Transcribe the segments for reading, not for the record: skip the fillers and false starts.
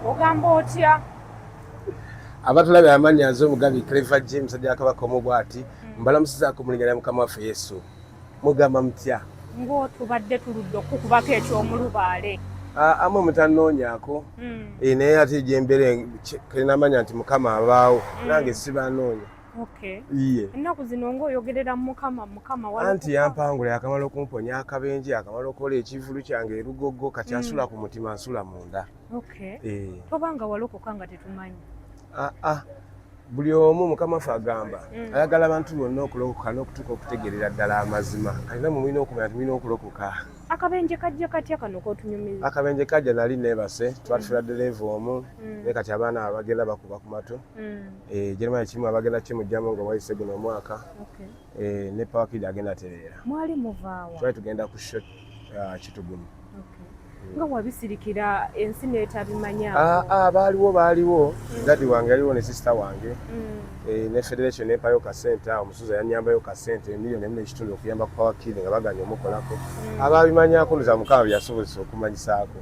Ogamba otya? Abatulabe amannya nze Omugabi Clever James ajja Kabaka omubwati mbalamusizaako mu linnya lya Mukama waffe Yesu. Mugamba mutya? Ng'otubadde tuludde okukubako eky'omulubaale. Amwe mutannoonyaako naye ate gyembeera kenamanya nti Mukama abaawo nange sibanoonya. Iye ennaku zino ng'oyogerera Mukama anti yampangula yakamala okumponya akabenje akamala okukola ekivulu kyange erugogo kati asula ku mutima nsula munda. Tobanga walokoka nga tetumanyi. Buli omu Mukama waffe agamba ayagala abantu bonna okulokoka n'okutuuka okutegeerera ddala amazima. Kalina mu mulina okumanya nti mulina okulokoka. Akabenje kajja katya kano k'otunyumiza? Akabenje kajja nali neebase twatufira ddereeva omu naye kati abaana abagenda bakuba ku matu. Jeremiah kimu abagenda kimugjamu nga wayise guno omwaka. Ne Pawakiri agenda tereera. Mwali muvaawa? Twali tugenda ku shot Kitugumu. Nga wabisirikira ensi n'etabimanya? Baaliwo dadi wange yaliwo ne sisita wange ne Federation nempayo kasente omusuza yannyambayo kasente miliyoni emu n'ekitundu okuyamba ku Pawakiri nga baganya omukolako abaabimanyako ndoza Mukama byasobozesa okumanyisaako.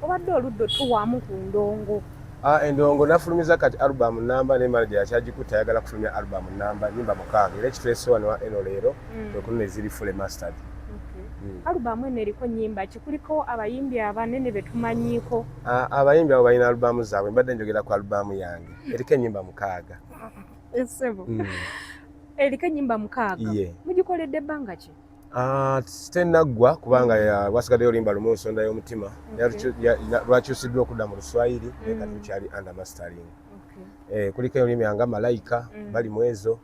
Obadde oludde tuwaamu ku ndongo? Endongo nafulumiza kati alubamu namba ne manager yakyagikuta ayagala kufulumya alubamu namba nyimba mukaaga era ekitwese wano wa eno leero okuno eziri full mastered. Alubamu eno eriko nnyimba ki? Kuliko abayimbi abanene be tumanyiiko? Abayimbi abo balina alubamu zaabwe mbadde njogera ku alubamu yange eriko ennyimba mukaaga. Ssebo eriko ennyimba mukaaga? Mugikoledde ebbanga ki? Tennaggwa kubanga wasigaddeyo olimba lumu nsonda y'omutima lwakyusiddwa okudda mu Luswayiri naye kati lukyali under mastering. Kuliko olulimi nga Malayika bali mu ezo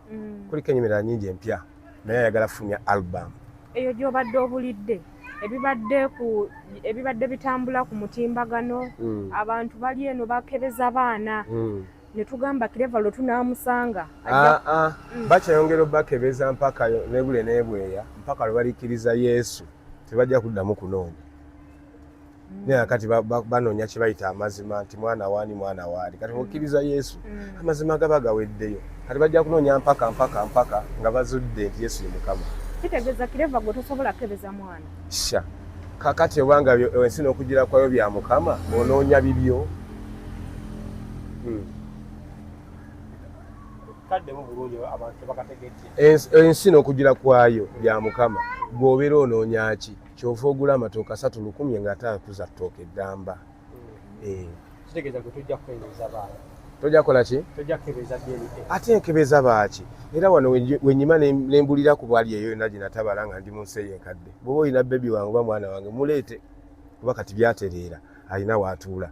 kuliko ennyimira nnyingi empya naye ayagala kufulumya alubamu. Eyo gy'obadde obulidde ebibadde bitambula ku mutimbagano abantu bali eno bakebeza baana ne tugamba Clever lwe tunaamusanga bakyayongera obbakebeza mpaka nebule nebweya mpaka lwe baliikiriza Yesu tebajja kuddamu kunoonya naye kati banoonya kye bayita amazima nti mwana waani mwana waali kati okkiriza Yesu amazima gaba gaweddeyo kati bajja kunoonya mpaka nga bazudde nti Yesu ye Mukama. Kitegeeza Clever gwe tosobola kebeza mwana sha kakati obanga ensi n'okugira kwayo bya Mukama onoonya bibyo. Ensi n'okugira kwayo bya Mukama gw'obeera onoonya ki? Kyova ogula amatooke 3,100 nga atakuza ttooke eddamba. Kitegeeza gwe tojja kukebeza baana. Tojja kukola ki? Tojja kukebeza DNA. Ate nkebeza baaki? Era wano wenyima nembulira ku bwali eyo yonna ginatabala nga ndi mu nsi enkadde. Bw'oba olina bebi wange oba mwana wange muleete kuba kati byatereera alina waatuula.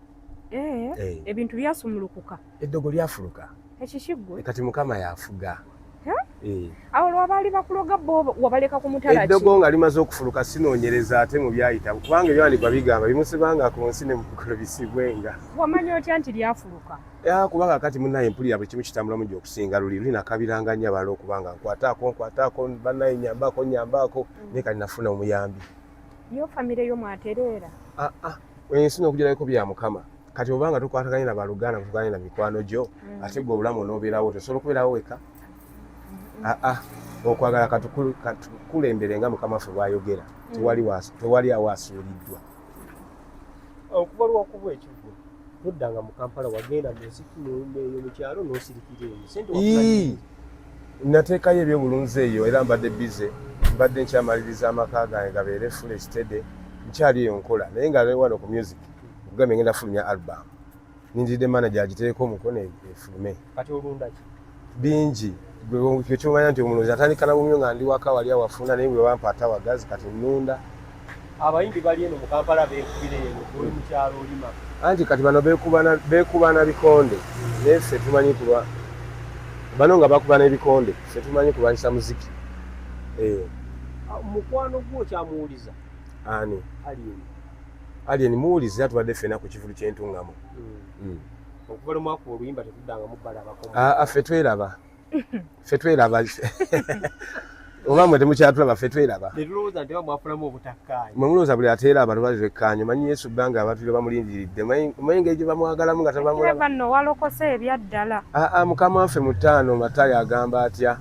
Ebintu byasumulukuka. Eddogo lyafuluka. Ekishiggwe. Kati Mukama yafuga. Awo lwabaali bakuloga bo wabaleka ku mutala ki? Eddogo nga limaze okufuluka sinoonyereza ate mu byayita kubanga ebyandikwa bigamba bimusibanga ku nsi ne mukolo bisibwenga. Wamanya otya nti lyafuluka? Kubanga kati munnaye mpulira buli kimu kitambula mu gy'okusinga luli linakabiranga nnyo abala okubanga nkwataako bannaye nyambaako naye kati nafuna omuyambi. Yo famire yo mwatereera? Ensi n'okugirako bya Mukama kati obanga tukwataganye na baluganda tukwataganye na mikwano gyo ate gwe obulamu onoobeerawo tosobola okubeerawo weka. Okwagala katukulembere nga Mukama waffe bw'ayogera tewali awo asuuliddwa. Okuva lwakubwa ekivvu toddanga mu Kampala wagenda mu nsi eyo mu kyalo n'osirikira eyo. Nateekayo ebyobulunzi eyo era mbadde bize mbadde nkyamaliriza amaka gange gabeere full steady nkyali eyo nkola naye nga wano ku music okugambye ngenda fulumya album nindiridde manager agiteeko omukono efulume. Kati olunda ki? Bingi gwe kyomanya nti omulunzi atandika na bumyo nga ndi waka wali awafuna naye bwe wampa atawagazi kati nnunda. Abayimbi bali eno mu Kampala beekubira eno oli mu kyalo olima. Anti kati bano beekubana bikonde naye ffe tumanyi kulwa bano nga bakubana ebikonde ffe tumanyi kulwanyisa muziki. Mukwano gwo kyamuwuliza? Ani? Alien muwuliza tubadde ffena ku kivulu ky'entungamo. Okuva lumwaka oluyimba tetuddanga mu balaba. Ffe tweraba. Oba mwe temukyatulaba ffe tweraba. Netulowooza nti mwafunamu obutakkaanya. Mwe mulowooza buli ateeraba tubalire ekkaanyo manyi Yesu bbanga abantu bamulindiridde manyi engeri gye bamwagalamu nga tabamulaba. Banno walokose ebyaddala. Mukama waffe mu 5 Matayo agamba atya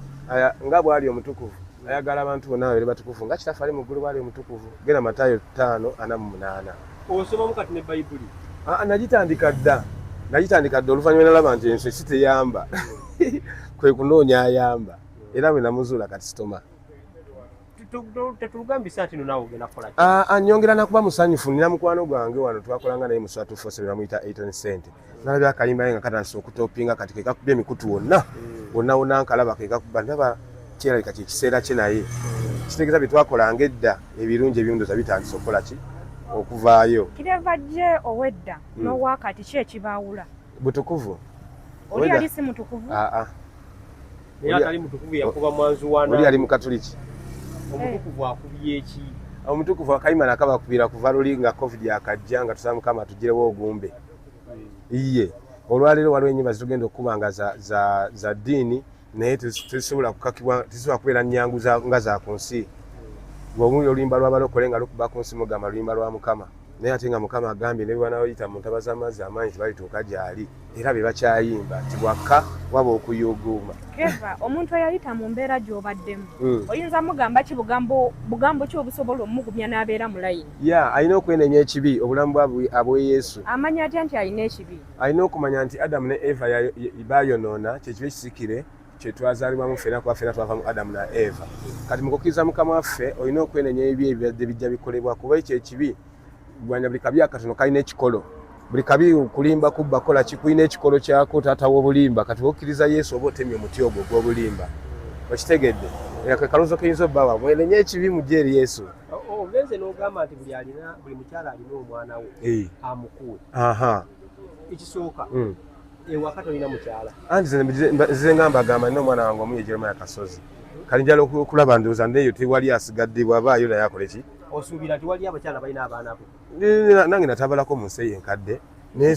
nga bw'ali omutukuvu ayagala abantu bonna babeere batukuvu nga kitaffe ali mu ggulu bw'ali omutukuvu. Genda Matayo 5:48. Osomamu kati ne Bayibuli? Nagitandika dda oluvannyuma nalaba nti ensi si teyamba kwe kunoonya ayamba era bwe namuzuula kati sitoma. Tetulugambisa nti nonaawe ogenda kukola nyongera nakuba musanyufu. Nina mukwano gwange wano twakolanga naye muswatu fose bamuyita 18 cent. Nalabye akalimba ye nga katandise okutopinga kati ke kakubye emikutu wonna nkalaba ke kakuba ndaba kyerabika kye kiseera kye naye kitegeeza bye twakolanga edda ebirungi ebirundoza bitandise okukola ki okuvaayo. Kireva gye owedda n'owakati ki ekibaawula? Butukuvu. Oli ali si mutukuvu? Naye atali mutukuvu yakuba mwanzu wana. Oli ali mukatoliki. Omutukuvu akubye eki? Omutukuvu akayimana akabakubira kuva luli nga covid yakajja nga tusaba Mukama tugirewo ogumbe. Iye olwaleero waliwo ennyimba zitugenda okukubanga za ddiini naye tezisobola kukakibwa, tezisobola kubeera nnyangu nga za ku nsi. Bw'omuli oluyimba lw'abalokole nga lukuba ku nsi mugamba luyimba lwa Mukama, naye ate nga Mukama agambye ne bwanabayita mu ntaba z'amazzi amaanyi tebalituuka gy'ali era be bakyayimba nti bwakka waba okuyuuguuma. Keva, omuntu eyayita mu mbeera gy'obaddemu oyinza mugamba ki bugambo ki obusobola omugumya n'abeera mu layini? Alina okwenenya ekibi obulamu abwe Yesu. Amanya atya nti alina ekibi? Alina okumanya nti Adamu ne Eva baayonoona, kyekibi ekisikire kye twazaalibwamu ffenna kuba ffenna twava mu Adamu na Eva. Kati mu kukkiriza Mukama waffe olina okwenenya ebibi ebibadde bijja bikolebwa kuba ekyo ekibi gwanya buli kabi akatono kalina ekikolo. Buli kabi kulimba kubba kola kikulina ekikolo kyako taata w'obulimba. Kati okkiriza Yesu oba otemye omuti ogwo gw'obulimba. Okitegedde? Era kwe kaloozo keyinza obbawa mwenenye ekibi mujje eri Yesu. Ogenze n'ogamba nti buli mukyala alina omwana we amukuwe. Ekisooka ewaka tolina mukyala. Anti nze ngamba agamba nina omwana wange omu ye Jeremiah Kasozi. Kali njala okulaba ndowooza neeyo tewali asigadde bw'avaayo naye akole ki? Osuubira nti wali abakyala balina abaana bo? Nange natabalako mu nsi enkadde naye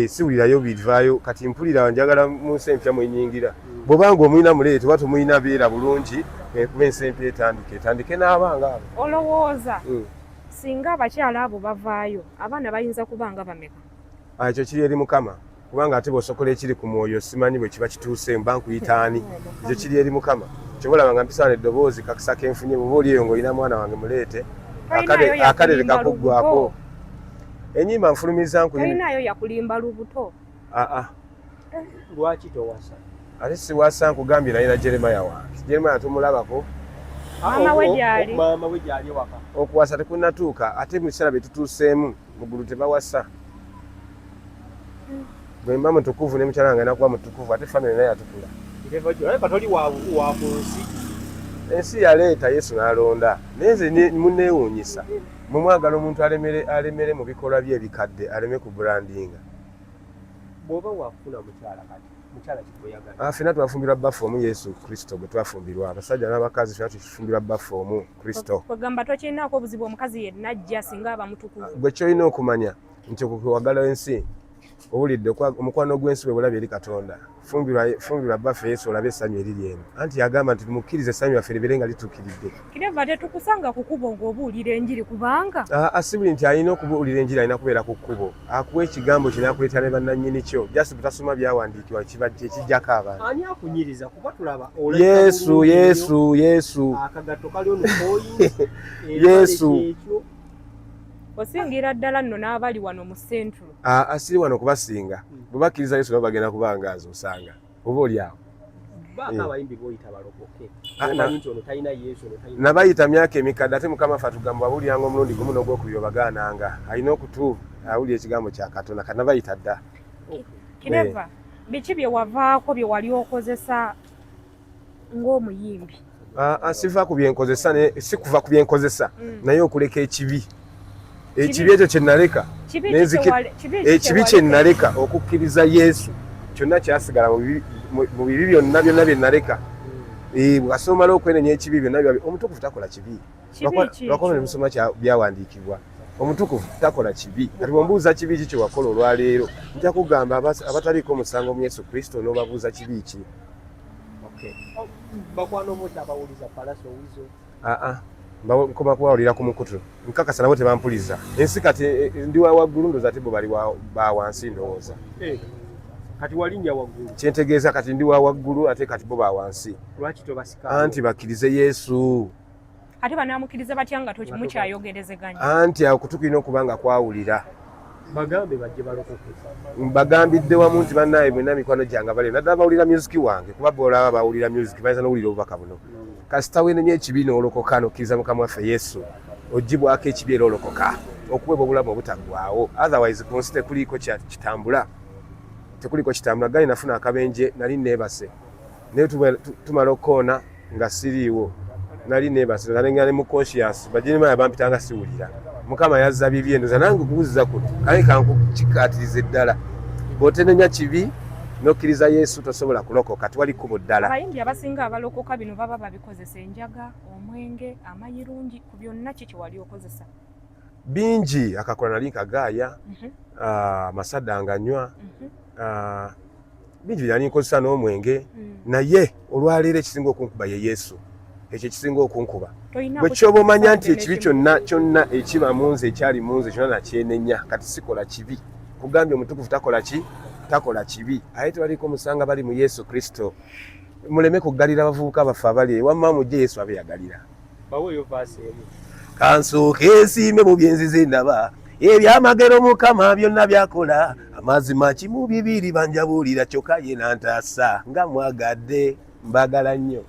siwulirayo bivaayo. Kati mpulira njagala mu nsi empya mwenyingira. Bw'obanga omulina muleete oba tomulina beera bulungi kuba ensi empya etandike n'abaanga abo. Olowooza singa abakyala abo bavaayo abaana bayinza kuba nga bameka? Ekyo kiri eri Mukama kubanga ate bw'osokola ekiri ku mwoyo simanyi bwe kiba kituuse mba nkuyitaani. Ekyo kiri eri Mukama. Kyobalaba nga mpisaana eddoboozi kakisa kenfunye muba oli eyo ng'olina mwana wange muleete akadere kakuggwako. Ennyimba nfulumiza nkuyina. Talinayo yakulimba lubuto? Lwaki towasa? Ate siwasa nkugambye naye na Jeremiah wange. Jeremiah tumulabako. Maama we gyali? Maama we gyali ewaka. Okuwasa tekunnatuuka ate mu kiseera bye tutuuseemu muggulu tebawasa. Bwe mba mutukuvu ne mukyala wange nakuba mutukuvu ate famire naye atukula. Katoli wa ku nsi. Ensi yaleeta Yesu n'alonda naye nze munneewuunyisa mumwagala omuntu alemere mu bikolwa bye ebikadde aleme ku brandinga. Bw'oba wafuna mukyala kikuyagala. Ffenna twafumbirwa bbafu omu Yesu Kristo gwe twafumbirwa abasajja n'abakazi ffenna tufumbirwa bbafu omu Kristo. Kwegamba tokirinaako obuzibu omukazi yenna ajja singa aba mutukuvu. Gwe kyolina okumanya nti okuwagala ensi owulidde omukwano gw'ensi bwe bulabe eri Katonda. Fumbirwa bbafu Yesu olabe essanyu eriri eno. Anti yagamba nti tumukkirize essanyu lyaffe libeere nga lituukiridde. Kireva tetukusanga ku kkubo ng'obuulira enjiri kubanga? Asibuli nti alina okubuulira enjiri alina kubeera ku kkubo. Akuwa ekigambo kye n'akuleetera ne bannannyini kyo. Jasi butasoma byawandiikibwa ekijjako abantu. Ani akunyiriza kuba tulaba Yesu. Akagatto kali ono koyi. Yesu. Osingira ddala nno n'abali wano mu Central. Asiri wano kubasinga. Bwe bakkiriza Yesu nabo bagenda kubangaaza osanga. Oba oli awo. Abayimbi boyita balokoke. Omanyi nti ono talina Yesu, ono talina. Nabayita myaka emikadde ate Mukama ffe atugamba awuliranga omulundi gumu n'ogwokubiri obagaananga. Alina okutu awulira ekigambo kya Katonda kati nabayita dda. Kireva, biki bye wavaako bye wali okozesa ng'omuyimbi? Siva ku byenkozesa si kuva ku byenkozesa naye okuleka ekibi. Ekibi ekyo kye naleka ekibi kye naleka okukkiriza Yesu kyonna kyasigala mu bibi byonna bye naleka. Bw'asomala okwenenya ekibi byonna omutukuvu takola kibi. Lwakuba ne musoma byawandiikibwa omutukuvu takola kibi. Kati bw'ombuuza kibi ki kye wakola olwaleero nja kugamba abataliiko omusango mu Yesu Kristo n'obabuuza kibi ki. Bakwano bo tabawuliza palaso wizo. Nkoma kuwawulira ku mukutu nkakasa nabo tebampuliza. Ensi kati ndi wa waggulu ndoza ate bo bali ba wansi ndowooza. Kati walinnya waggulu. Kyentegeeza kati ndi wa waggulu ate kati bo ba wansi. Lwaki tobasika? Anti bakkirize Yesu. Ate banaamukiriza batya nga mukyayogerezeganya? Anti awo kutukirina okuba nga kwawulira. bagambe bajje balokoke mbagambidde wamu nti bannaye mwenna mikwano gyange bale naddala bawulira music wange kuba bolaba bawulira music bayinza n'owulira obubaka buno kasita wenenya ekibi n'olokoka n'okkiriza mukama waffe yesu ogibwako ekibi era olokoka okuweebwa obulamu obutaggwaawo otherwise ku nsi tekuliiko kitambula gale nafuna akabenje nali neebase naye tumala okukoona nga siriiwo nali neebase nalengera ne mu conscience bajinimaya bampitanga siwulira mukama yazza bibi endoza nange okubuuziza kuno kale kankukikaatiriza eddala bw'otenenya kibi n'okkiriza yesu tosobola kulokoka tewali kkubo ddala. abayimbi abasinga abalokoka bino baba babikozesa enjaga omwenge amayirungi ku byonna kiki wali okozesa bingi akakola nali nkagaaya amasada nganywa bingi byali nkozesa n'omwenge naye olwaleero ekisinga okunkuba ye yesu ekyo ekisinga okunkuba bwe kyoba omanya nti ekibi kyonna ekiba mu nze ekyali mu nze kyonna nakyenenya kati sikola kibi kugambye omutukuvu takola kibi aye tebaliko musanga bali mu yesu kristo muleme kuggalira abavubuka baffe abali wamma mujje yesu abeyagalira baweeyo vaasi emu kansooka esiime mu byenzize ndaba ebyamagero mukama byonna byakola amazima kimu bibiri banjabuulira kyokka ye nantaasa nga mwagadde mbagala nnyo